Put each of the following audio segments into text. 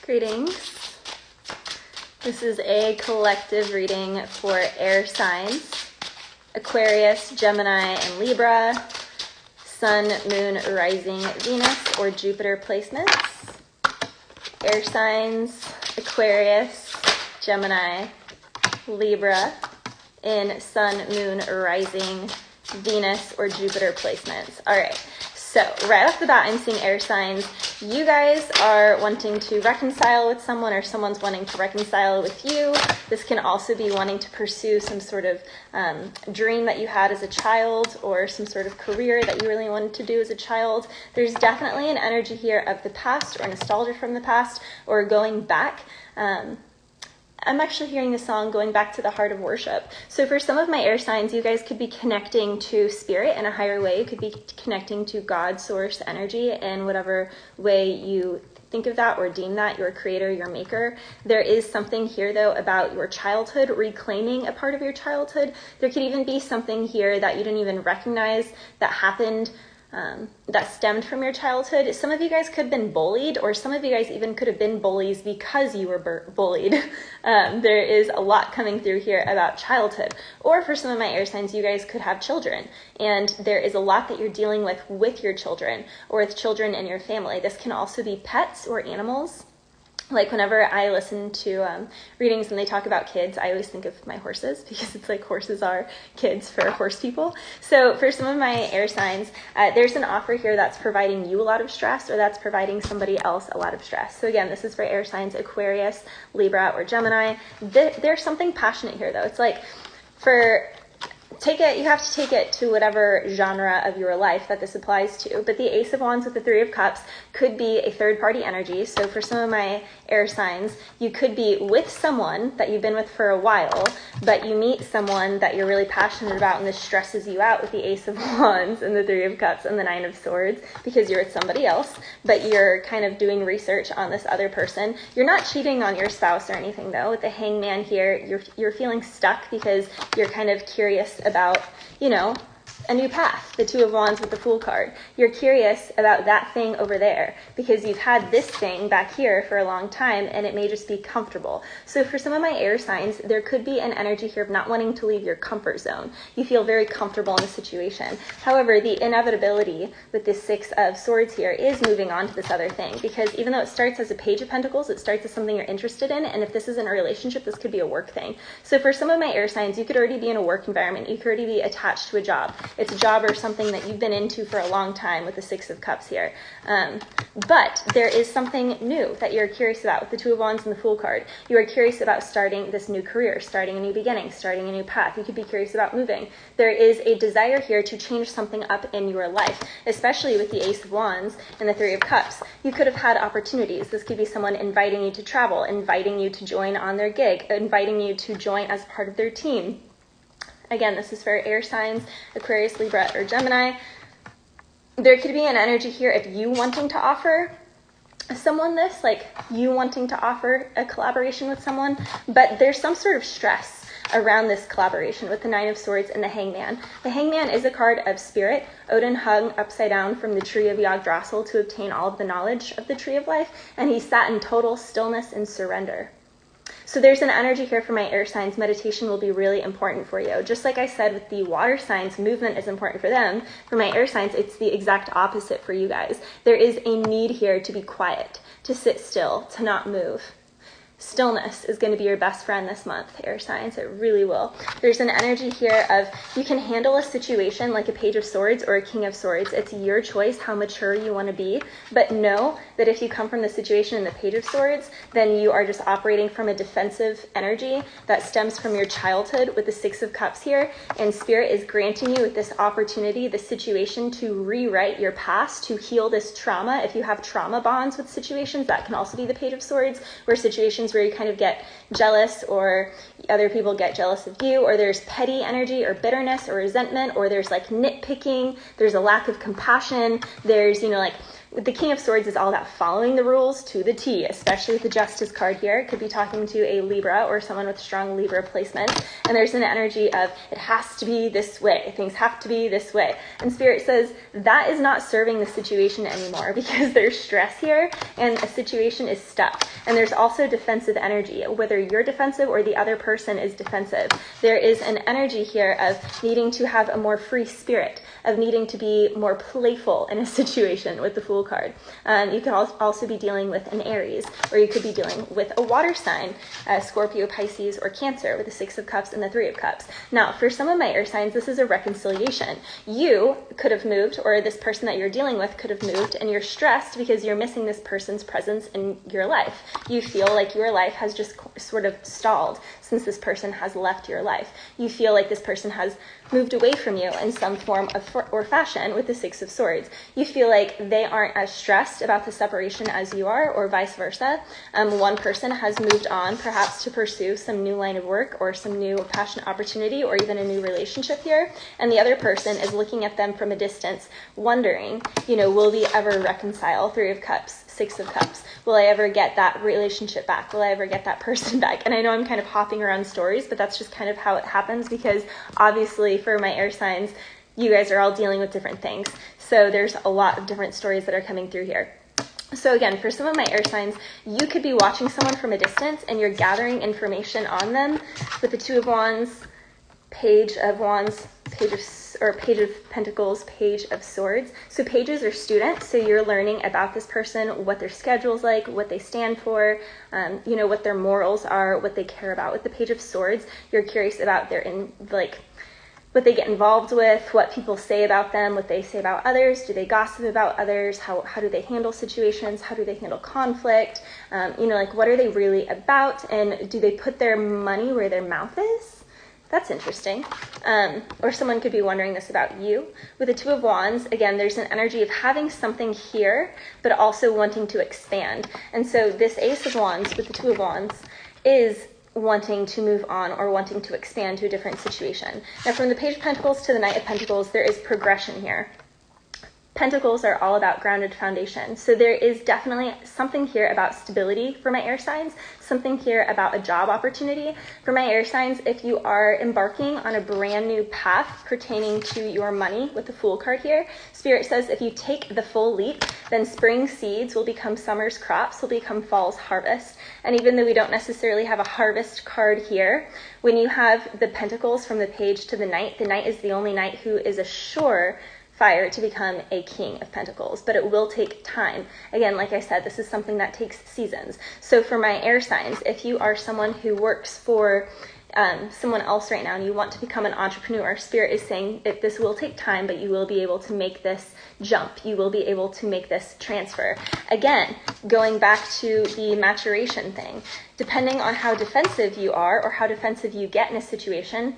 Greetings. This is a collective reading for air signs, Aquarius, Gemini, and Libra, Sun, Moon, Rising, Venus, or Jupiter placements. Air signs, Aquarius, Gemini, Libra, in Sun, Moon, Rising, Venus, or Jupiter placements. All right. So right off the bat, I'm seeing air signs. You guys are wanting to reconcile with someone, or someone's wanting to reconcile with you. This can also be wanting to pursue some sort of dream that you had as a child, or some sort of career that you really wanted to do as a child. There's definitely an energy here of the past, or nostalgia from the past, or going back. I'm actually hearing the song Going Back to the Heart of Worship. So for some of my air signs, you guys could be connecting to spirit in a higher way. You could be connecting to God, source, energy, in whatever way you think of that or deem that, your creator, your maker. There is something here, though, about your childhood, reclaiming a part of your childhood. There could even be something here that you didn't even recognize that happened, that stemmed from your childhood. Some of you guys could have been bullied, or some of you guys even could have been bullies because you were bullied. There is a lot coming through here about childhood. Or for some of my air signs, you guys could have children, and there is a lot that you're dealing with your children, or with children in your family. This can also be pets or animals. Like whenever I listen to readings and they talk about kids, I always think of my horses, because it's like horses are kids for horse people. So for some of my air signs, there's an offer here that's providing you a lot of stress, or that's providing somebody else a lot of stress. So again, this is for air signs, Aquarius, Libra, or Gemini. There's something passionate here, though. It's like you have to take it to whatever genre of your life that this applies to. But the Ace of Wands with the Three of Cups could be a third-party energy. So for some of my air signs, you could be with someone that you've been with for a while, but you meet someone that you're really passionate about, and this stresses you out with the Ace of Wands and the Three of Cups and the Nine of Swords, because you're with somebody else, but you're kind of doing research on this other person. You're not cheating on your spouse or anything, though. With the Hangman here, you're feeling stuck because you're kind of curious about, a new path. The Two of Wands with the Fool card. You're curious about that thing over there because you've had this thing back here for a long time, and it may just be comfortable. So for some of my air signs, there could be an energy here of not wanting to leave your comfort zone. You feel very comfortable in the situation. However, the inevitability with this Six of Swords here is moving on to this other thing, because even though it starts as a Page of Pentacles, it starts as something you're interested in, and if this isn't a relationship, this could be a work thing. So for some of my air signs, you could already be in a work environment. You could already be attached to a job. It's a job or something that you've been into for a long time with the Six of Cups here. But there is something new that you're curious about with the Two of Wands and the Fool card. You are curious about starting this new career, starting a new beginning, starting a new path. You could be curious about moving. There is a desire here to change something up in your life, especially with the Ace of Wands and the Three of Cups. You could have had opportunities. This could be someone inviting you to travel, inviting you to join on their gig, inviting you to join as part of their team. Again, this is for air signs, Aquarius, Libra, or Gemini. There could be an energy here of you wanting to offer someone this, like you wanting to offer a collaboration with someone, but there's some sort of stress around this collaboration with the Nine of Swords and the Hangman. The Hangman is a card of spirit. Odin hung upside down from the tree of Yggdrasil to obtain all of the knowledge of the tree of life, and he sat in total stillness and surrender. So there's an energy here for my air signs. Meditation will be really important for you. Just like I said with the water signs, movement is important for them. For my air signs, it's the exact opposite for you guys. There is a need here to be quiet, to sit still, to not move. Stillness is going to be your best friend this month, air signs. It really will. There's an energy here of you can handle a situation like a Page of Swords or a King of Swords. It's your choice how mature you want to be. But know that if you come from the situation in the Page of Swords, then you are just operating from a defensive energy that stems from your childhood with the Six of Cups here. And Spirit is granting you with this opportunity, this situation, to rewrite your past, to heal this trauma. If you have trauma bonds with situations, that can also be the Page of Swords, where situations where you kind of get jealous, or other people get jealous of you, or there's petty energy or bitterness or resentment, or there's like nitpicking, there's a lack of compassion, there's, like the King of Swords is all about following the rules to the T, especially with the Justice card here. It could be talking to a Libra or someone with strong Libra placement. And there's an energy of it has to be this way. Things have to be this way. And Spirit says that is not serving the situation anymore because there's stress here and a situation is stuck. And there's also defensive energy. Whether you're defensive or the other person is defensive, there is an energy here of needing to have a more free spirit, of needing to be more playful in a situation with the Fool card. You could also be dealing with an Aries, or you could be dealing with a water sign, Scorpio, Pisces, or Cancer with the Six of Cups and the Three of Cups. Now, for some of my air signs, this is a reconciliation. You could have moved, or this person that you're dealing with could have moved, and you're stressed because you're missing this person's presence in your life. You feel like your life has just sort of stalled since this person has left your life. You feel like this person has moved away from you in some form or fashion with the Six of Swords. You feel like they aren't as stressed about the separation as you are, or vice versa. One person has moved on perhaps to pursue some new line of work or some new passionate opportunity or even a new relationship here, and the other person is looking at them from a distance wondering, will we ever reconcile? Three of Cups, Six of Cups. Will I ever get that relationship back? Will I ever get that person back? And I know I'm kind of hopping around stories, but that's just kind of how it happens, because obviously for my air signs, you guys are all dealing with different things. So there's a lot of different stories that are coming through here. So again, for some of my air signs, you could be watching someone from a distance and you're gathering information on them with the Two of Wands, Page of Wands, Page of Pentacles, Page of Swords. So pages are students, so you're learning about this person, what their schedule's like, what they stand for, what their morals are, what they care about. With the Page of Swords, you're curious about what they get involved with, what people say about them, what they say about others. Do they gossip about others? How do they handle situations? How do they handle conflict? What are they really about? And do they put their money where their mouth is? That's interesting. Or someone could be wondering this about you. With the Two of Wands, again, there's an energy of having something here, but also wanting to expand. And so this Ace of Wands with the Two of Wands is wanting to move on or wanting to expand to a different situation. Now, from the Page of Pentacles to the Knight of Pentacles, there is progression here. Pentacles are all about grounded foundation. So there is definitely something here about stability for my air signs, something here about a job opportunity. For my air signs, if you are embarking on a brand new path pertaining to your money with the Fool card here, Spirit says if you take the full leap, then spring seeds will become summer's crops, will become fall's harvest. And even though we don't necessarily have a harvest card here, when you have the Pentacles from the Page to the Knight is the only Knight who is a sure fire to become a King of Pentacles, but it will take time. Again, like I said, this is something that takes seasons. So for my air signs, if you are someone who works for someone else right now and you want to become an entrepreneur, Spirit is saying that this will take time, but you will be able to make this jump. You will be able to make this transfer. Again, going back to the maturation thing, depending on how defensive you are or how defensive you get in a situation,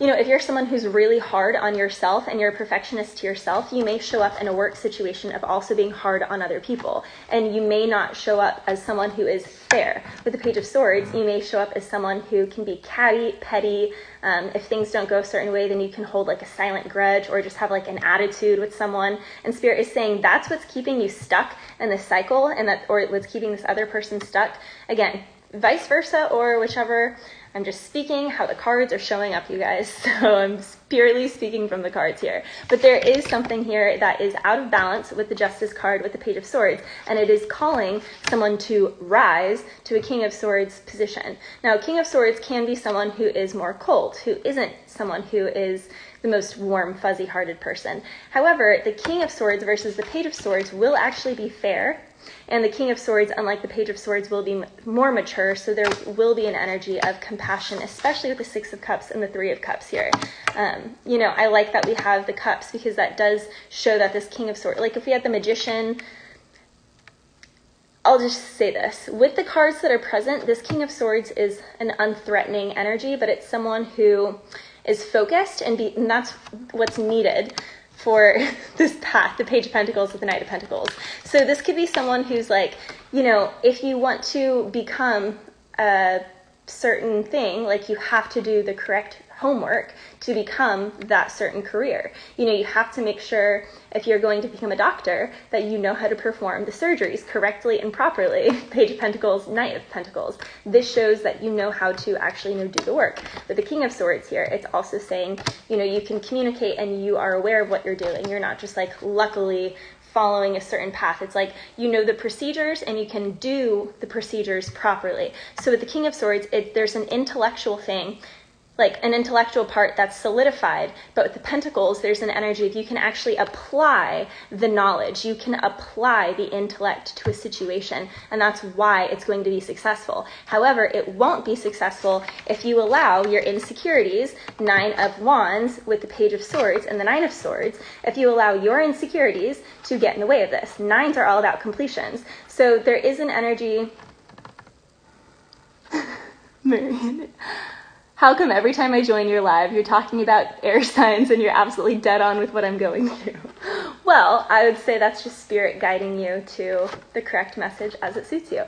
if you're someone who's really hard on yourself and you're a perfectionist to yourself, you may show up in a work situation of also being hard on other people. And you may not show up as someone who is fair. With the Page of Swords, you may show up as someone who can be catty, petty. If things don't go a certain way, then you can hold like a silent grudge or just have like an attitude with someone. And Spirit is saying that's what's keeping you stuck in this cycle, or what's keeping this other person stuck. Again, vice versa, or whichever. I'm just speaking how the cards are showing up, you guys. So I'm purely speaking from the cards here. But there is something here that is out of balance with the Justice card, with the Page of Swords, and it is calling someone to rise to a King of Swords position. Now, King of Swords can be someone who is more cold, who isn't someone who is the most warm, fuzzy-hearted person. However, the King of Swords versus the Page of Swords will actually be fair. And the King of Swords, unlike the Page of Swords, will be more mature, so there will be an energy of compassion, especially with the Six of Cups and the Three of Cups here. I like that we have the Cups because that does show that this King of Swords, like if we had the Magician, I'll just say this. With the cards that are present, this King of Swords is an unthreatening energy, but it's someone who is focused, and that's what's needed for this path, the Page of Pentacles with the Knight of Pentacles. So this could be someone who's like, if you want to become a certain thing, like you have to do the correct homework to become that certain career. You know, you have to make sure if you're going to become a doctor that you know how to perform the surgeries correctly and properly. Page of Pentacles, Knight of Pentacles. This shows that you know how to actually do the work. With the King of Swords here, it's also saying, you know, you can communicate and you are aware of what you're doing. You're not just like luckily following a certain path. It's like you know the procedures and you can do the procedures properly. So with the King of Swords, there's an intellectual thing, like an intellectual part that's solidified, but with the Pentacles, there's an energy of you can actually apply the knowledge, you can apply the intellect to a situation, and that's why it's going to be successful. However, it won't be successful if you allow your insecurities, Nine of Wands with the Page of Swords and the Nine of Swords, if you allow your insecurities to get in the way of this. Nines are all about completions. So there is an energy... Marianne, how come every time I join your live, you're talking about air signs and you're absolutely dead on with what I'm going through? Well, I would say that's just spirit guiding you to the correct message as it suits you.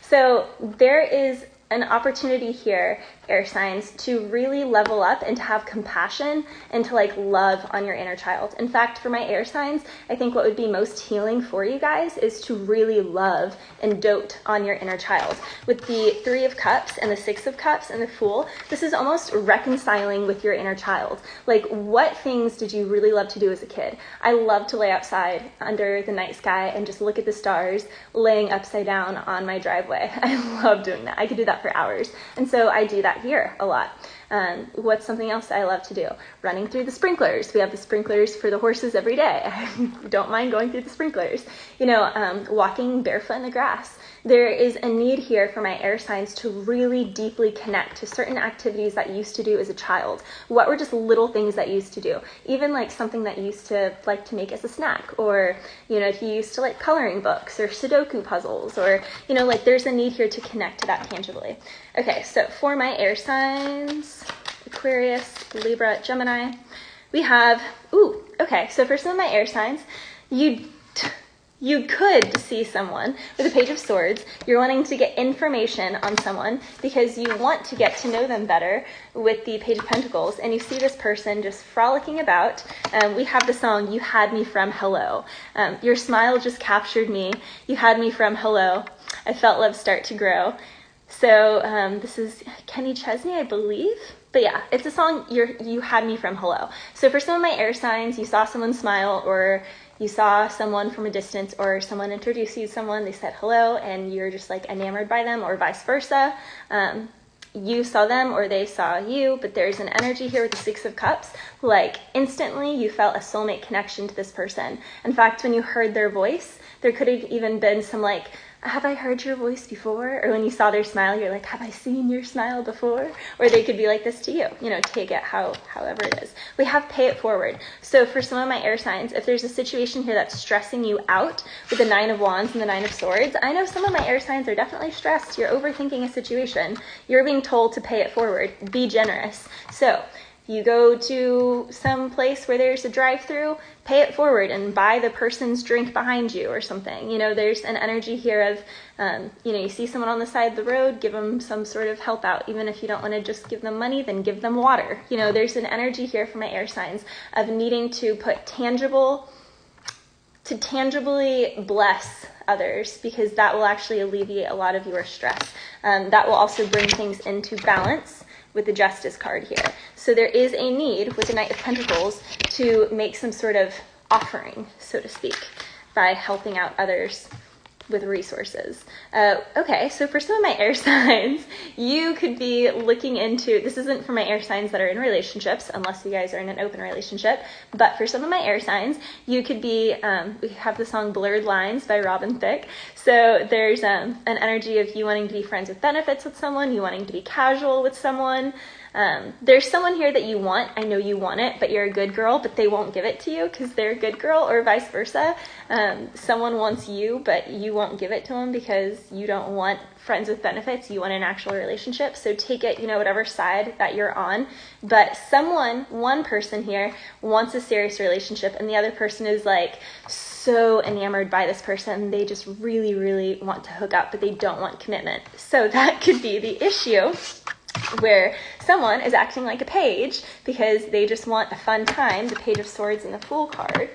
So there is an opportunity here, air signs, to really level up and to have compassion and to like love on your inner child. In fact, for my air signs, I think what would be most healing for you guys is to really love and dote on your inner child. With the Three of Cups and the Six of Cups and the Fool, this is almost reconciling with your inner child. Like, what things did you really love to do as a kid? I love to lay outside under the night sky and just look at the stars laying upside down on my driveway. I love doing that. I could do that for hours. And so I do that here a lot. What's something else I love to do? Running through the sprinklers. We have the sprinklers for the horses every day. I don't mind going through the sprinklers. You know, walking barefoot in the grass. There is a need here for my air signs to really deeply connect to certain activities that you used to do as a child. What were just little things that you used to do? Even like something that you used to like to make as a snack, or, you know, if you used to like coloring books or Sudoku puzzles, or, you know, like there's a need here to connect to that tangibly. Okay, so for my air signs, Aquarius, Libra, Gemini, we have, okay, so for some of my air signs, you could see someone with a Page of Swords. You're wanting to get information on someone because you want to get to know them better with the Page of Pentacles, and you see this person just frolicking about. We have the song, You Had Me From Hello. Your smile just captured me. You had me from hello. I felt love start to grow. So this is Kenny Chesney, I believe. But yeah, it's a song, You Had Me From Hello. So for some of my air signs, you saw someone smile, or you saw someone from a distance, or someone introduced you to someone, they said hello, and you're just like enamored by them, or vice versa. You saw them or they saw you, but there's an energy here with the Six of Cups. Like instantly you felt a soulmate connection to this person. In fact, when you heard their voice, there could have even been some like, have I heard your voice before? Or when you saw their smile, you're like, have I seen your smile before? Or they could be like this to you, you know, take it however it is. We have pay it forward. So for some of my air signs, if there's a situation here that's stressing you out with the Nine of Wands and the Nine of Swords, I know some of my air signs are definitely stressed. You're overthinking a situation. You're being told to pay it forward. Be generous. So you go to some place where there's a drive-through, pay it forward and buy the person's drink behind you or something. You know, there's an energy here of, you know, you see someone on the side of the road, give them some sort of help out. Even if you don't want to just give them money, then give them water. You know, there's an energy here for my air signs of needing to put tangibly bless others, because that will actually alleviate a lot of your stress. That will also bring things into balance with the Justice card here. So there is a need with the Knight of Pentacles to make some sort of offering, so to speak, by helping out others with resources. Okay, so for some of my air signs, you could be looking into, this isn't for my air signs that are in relationships, unless you guys are in an open relationship, but for some of my air signs, you could be, we have the song Blurred Lines by Robin Thicke. So there's an energy of you wanting to be friends with benefits with someone, you wanting to be casual with someone. There's someone here that you want, I know you want it, but you're a good girl, but they won't give it to you because they're a good girl, or vice versa. Someone wants you, but you won't give it to them because you don't want friends with benefits, you want an actual relationship. So take it, you know, whatever side that you're on. But one person here wants a serious relationship, and the other person is like so enamored by this person, they just really, really want to hook up, but they don't want commitment. So that could be the issue where someone is acting like a page because they just want a fun time, the Page of Swords and the Fool card.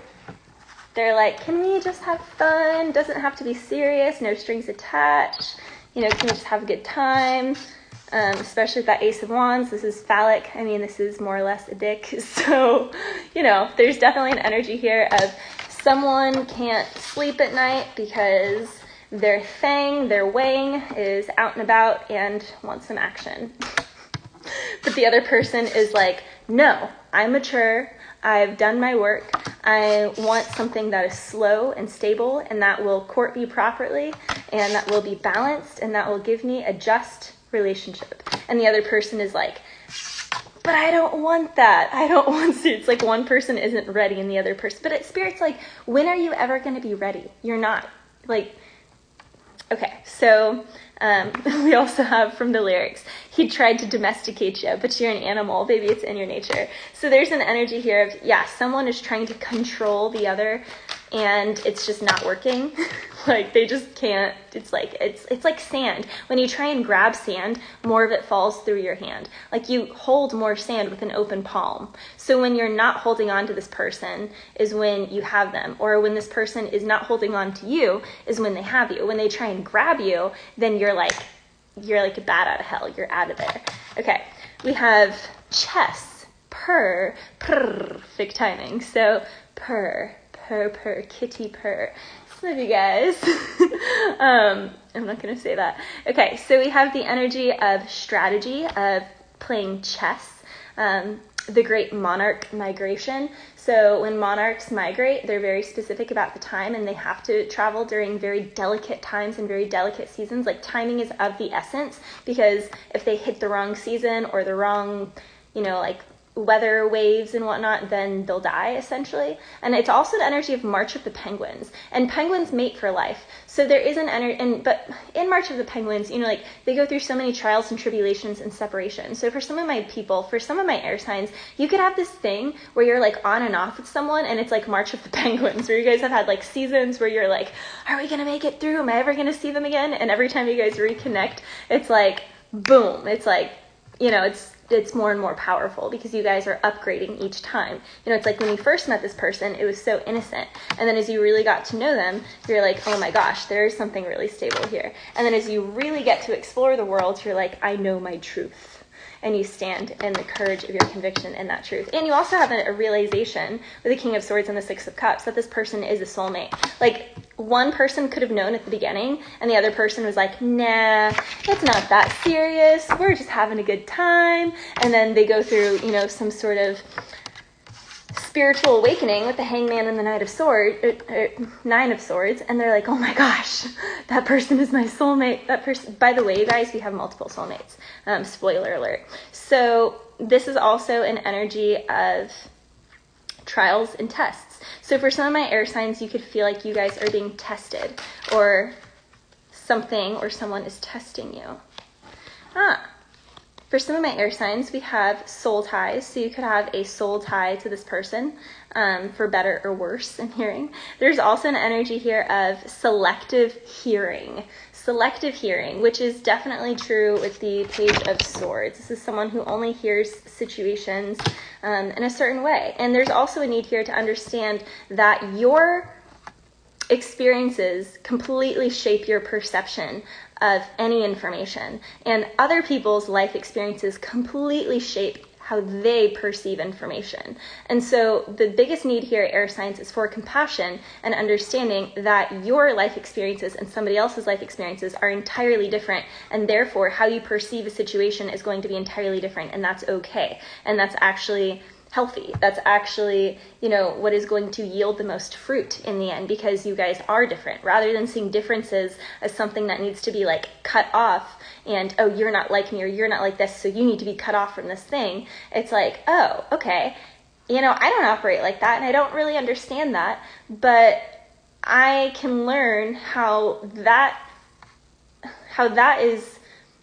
They're like, can we just have fun? Doesn't have to be serious, no strings attached. Can we just have a good time? Especially with that Ace of Wands. This is phallic. I mean, this is more or less a dick. So, there's definitely an energy here of someone can't sleep at night because their thing, their wing, is out and about and wants some action. But the other person is like, no, I'm mature. I've done my work. I want something that is slow and stable and that will court me properly and that will be balanced and that will give me a just relationship. And the other person is like, but I don't want that. I don't want to. It's like one person isn't ready and the other person. But Spirit's like, when are you ever going to be ready? You're not. Okay, so we also have from the lyrics, he tried to domesticate you, but you're an animal. Baby, it's in your nature. So there's an energy here of, someone is trying to control the other and it's just not working. They just can't. It's like sand. When you try and grab sand, more of it falls through your hand. You hold more sand with an open palm. So when you're not holding on to this person is when you have them. Or when this person is not holding on to you is when they have you. When they try and grab you, then you're like a bat out of hell. You're out of there. Okay, we have chess, purr, perfect timing. So purr, kitty purr. Some of you guys. I'm not going to say that. Okay, so we have the energy of strategy, of playing chess, the great monarch migration. So when monarchs migrate, they're very specific about the time and they have to travel during very delicate times and very delicate seasons. Timing is of the essence because if they hit the wrong season or the wrong, weather waves and whatnot, then they'll die essentially. And it's also the energy of March of the Penguins, and penguins mate for life. So there is an energy, but in March of the Penguins, they go through so many trials and tribulations and separation. So for some of my people, for some of my air signs, you could have this thing where you're on and off with someone and it's like March of the Penguins, where you guys have had seasons where you're like, are we going to make it through? Am I ever going to see them again? And every time you guys reconnect, it's like, boom. It's like, it's more and more powerful because you guys are upgrading each time. It's like when you first met this person, it was so innocent. And then as you really got to know them, you're like, oh my gosh, there is something really stable here. And then as you really get to explore the world, you're like, I know my truth. And you stand in the courage of your conviction in that truth. And you also have a realization with the King of Swords and the Six of Cups that this person is a soulmate. One person could have known at the beginning and the other person was like, nah, it's not that serious. We're just having a good time. And then they go through, some sort of spiritual awakening with the Hangman and the Nine of Swords, and they're like, oh my gosh, that person is my soulmate. That person, by the way, you guys, we have multiple soulmates. Spoiler alert. So this is also an energy of trials and tests. So for some of my air signs, you could feel like you guys are being tested, or something or someone is testing you. For some of my air signs, we have soul ties. So you could have a soul tie to this person, for better or worse in hearing. There's also an energy here of selective hearing. Selective hearing, which is definitely true with the Page of Swords. This is someone who only hears situations in a certain way. And there's also a need here to understand that your experiences completely shape your perception of any information, and other people's life experiences completely shape how they perceive information. And so the biggest need here, air signs, is for compassion and understanding that your life experiences and somebody else's life experiences are entirely different, and therefore how you perceive a situation is going to be entirely different, and that's okay. And that's actually healthy. That's actually, what is going to yield the most fruit in the end, because you guys are different. Rather than seeing differences as something that needs to be cut off and, oh, you're not like me or you're not like this, so you need to be cut off from this thing. It's like, oh, okay. I don't operate like that and I don't really understand that, but I can learn how that is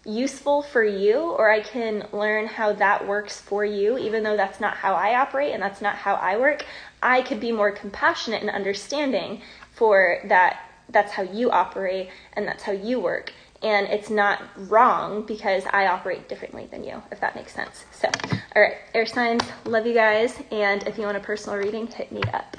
useful for you, or I can learn how that works for you, even though that's not how I operate and that's not how I work. I could be more compassionate and understanding for that. That's how you operate and that's how you work. and it's not wrong because I operate differently than you, if that makes sense. So, all right, air signs, love you guys, and if you want a personal reading, hit me up.